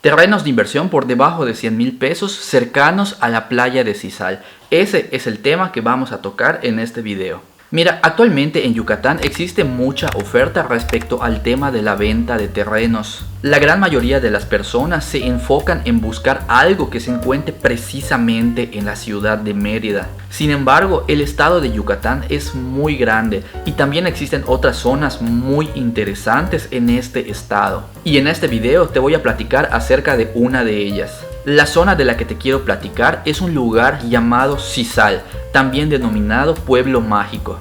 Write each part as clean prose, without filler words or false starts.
Terrenos de inversión por debajo de 100,000 pesos cercanos a la playa de Sisal. Ese es el tema que vamos a tocar en este video. Mira, actualmente en Yucatán existe mucha oferta respecto al tema de la venta de terrenos. La gran mayoría de las personas se enfocan en buscar algo que se encuentre precisamente en la ciudad de Mérida. Sin embargo, el estado de Yucatán es muy grande y también existen otras zonas muy interesantes en este estado. Y en este video te voy a platicar acerca de una de ellas. La zona de la que te quiero platicar es un lugar llamado Sisal, también denominado Pueblo Mágico.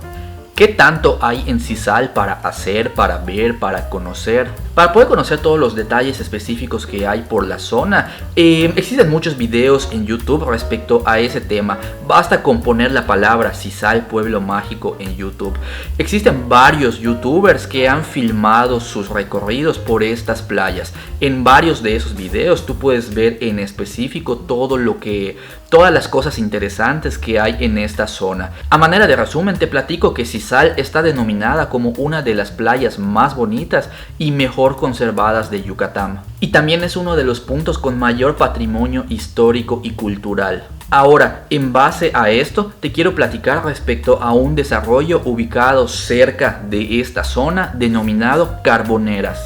¿Qué tanto hay en Sisal para hacer, para ver, para conocer? Para poder conocer todos los detalles específicos que hay por la zona, existen muchos videos en YouTube respecto a ese tema. Basta con poner la palabra Sisal Pueblo Mágico en YouTube. Existen varios youtubers que han filmado sus recorridos por estas playas. En varios de esos videos tú puedes ver en específico todas las cosas interesantes que hay en esta zona. A manera de resumen te platico que Sisal está denominada como una de las playas más bonitas y mejor conservadas de Yucatán. Y también es uno de los puntos con mayor patrimonio histórico y cultural. Ahora, en base a esto, te quiero platicar respecto a un desarrollo ubicado cerca de esta zona denominado Carboneras.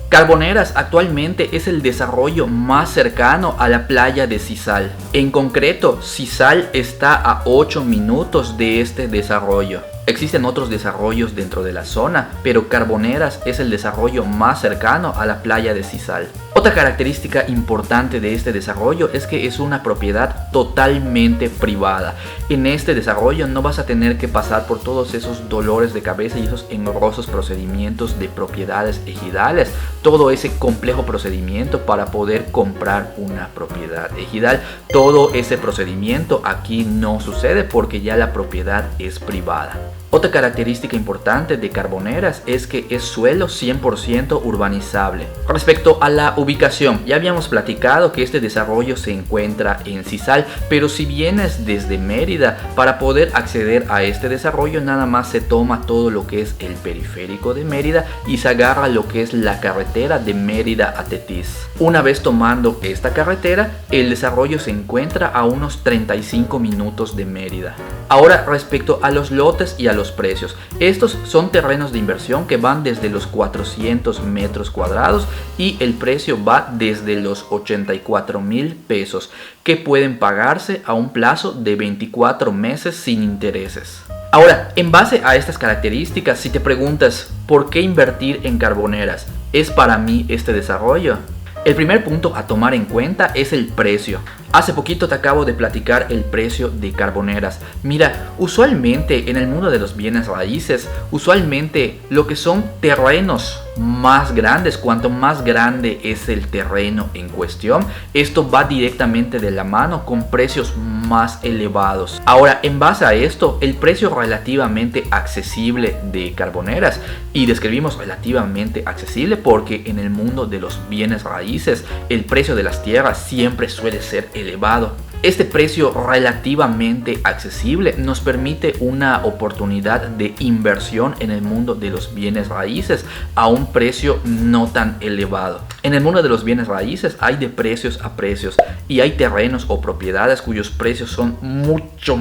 Carboneras actualmente es el desarrollo más cercano a la playa de Sisal. En concreto, Sisal está a 8 minutos de este desarrollo. Existen otros desarrollos dentro de la zona, pero Carboneras es el desarrollo más cercano a la playa de Sisal. Otra característica importante de este desarrollo es que es una propiedad totalmente privada. En este desarrollo no vas a tener que pasar por todos esos dolores de cabeza y esos engorrosos procedimientos de propiedades ejidales. Todo ese complejo procedimiento para poder comprar una propiedad ejidal. Todo ese procedimiento aquí no sucede porque ya la propiedad es privada. Otra característica importante de Carboneras es que es suelo 100% urbanizable. Respecto a la ubicación, ya habíamos platicado que este desarrollo se encuentra en Sisal, pero si vienes desde Mérida, para poder acceder a este desarrollo nada más se toma todo lo que es el periférico de Mérida y se agarra lo que es la carretera de Mérida a Tetis. Una vez tomando esta carretera, el desarrollo se encuentra a unos 35 minutos de Mérida. Ahora, respecto a los lotes y a los precios, estos son terrenos de inversión que van desde los 400 metros cuadrados y el precio va desde los 84,000 pesos, que pueden pagarse a un plazo de 24 meses sin intereses. Ahora, en base a estas características, si te preguntas ¿por qué invertir en Carboneras? ¿Es para mí este desarrollo? El primer punto a tomar en cuenta es el precio. Hace poquito te acabo de platicar el precio de Carboneras. Mira, usualmente en el mundo de los bienes raíces, usualmente lo que son terrenos más grandes, cuanto más grande es el terreno en cuestión, esto va directamente de la mano con precios más elevados. Ahora, en base a esto, el precio relativamente accesible de Carboneras, y describimos relativamente accesible porque en el mundo de los bienes raíces el precio de las tierras siempre suele ser elevado. Este precio relativamente accesible nos permite una oportunidad de inversión en el mundo de los bienes raíces a un precio no tan elevado. En el mundo de los bienes raíces hay de precios a precios y hay terrenos o propiedades cuyos precios son mucho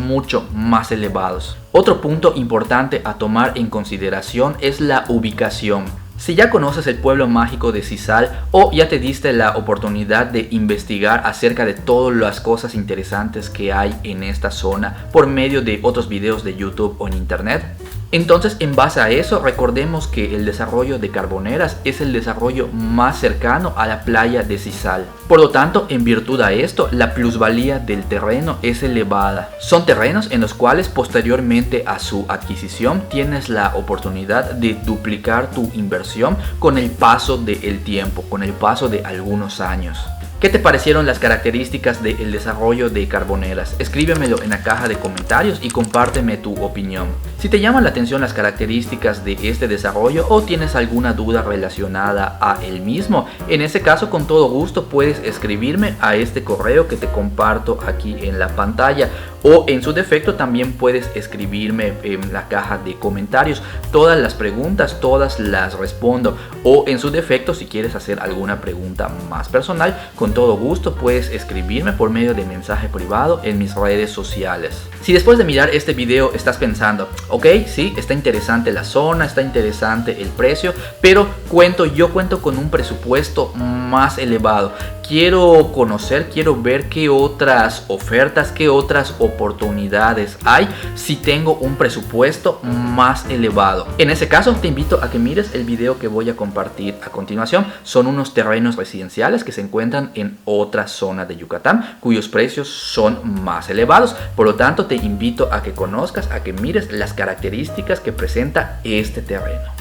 más elevados. Otro punto importante a tomar en consideración es la ubicación. Si ya conoces el pueblo mágico de Sisal o ya te diste la oportunidad de investigar acerca de todas las cosas interesantes que hay en esta zona por medio de otros videos de YouTube o en internet, entonces en base a eso recordemos que el desarrollo de Carboneras es el desarrollo más cercano a la playa de Sisal. Por lo tanto, en virtud a esto, la plusvalía del terreno es elevada. Son terrenos en los cuales posteriormente a su adquisición tienes la oportunidad de duplicar tu inversión con el paso del tiempo, con el paso de algunos años. ¿Qué te parecieron las características del desarrollo de Carboneras? Escríbemelo en la caja de comentarios y compárteme tu opinión. Si te llaman la atención las características de este desarrollo o tienes alguna duda relacionada a el mismo, en ese caso con todo gusto puedes escribirme a este correo que te comparto aquí en la pantalla o en su defecto también puedes escribirme en la caja de comentarios. Todas las preguntas, todas las respondo, o en su defecto si quieres hacer alguna pregunta más personal, con todo gusto puedes escribirme por medio de mensaje privado en mis redes sociales. Si después de mirar este video estás pensando, ok, sí, está interesante la zona, está interesante el precio, pero yo cuento con un presupuesto más elevado. Quiero conocer, quiero ver qué otras ofertas, qué otras oportunidades hay si tengo un presupuesto más elevado. En ese caso te invito a que mires el video que voy a compartir a continuación. Son unos terrenos residenciales que se encuentran en otra zona de Yucatán cuyos precios son más elevados. Por lo tanto te invito a que conozcas, a que mires las características que presenta este terreno.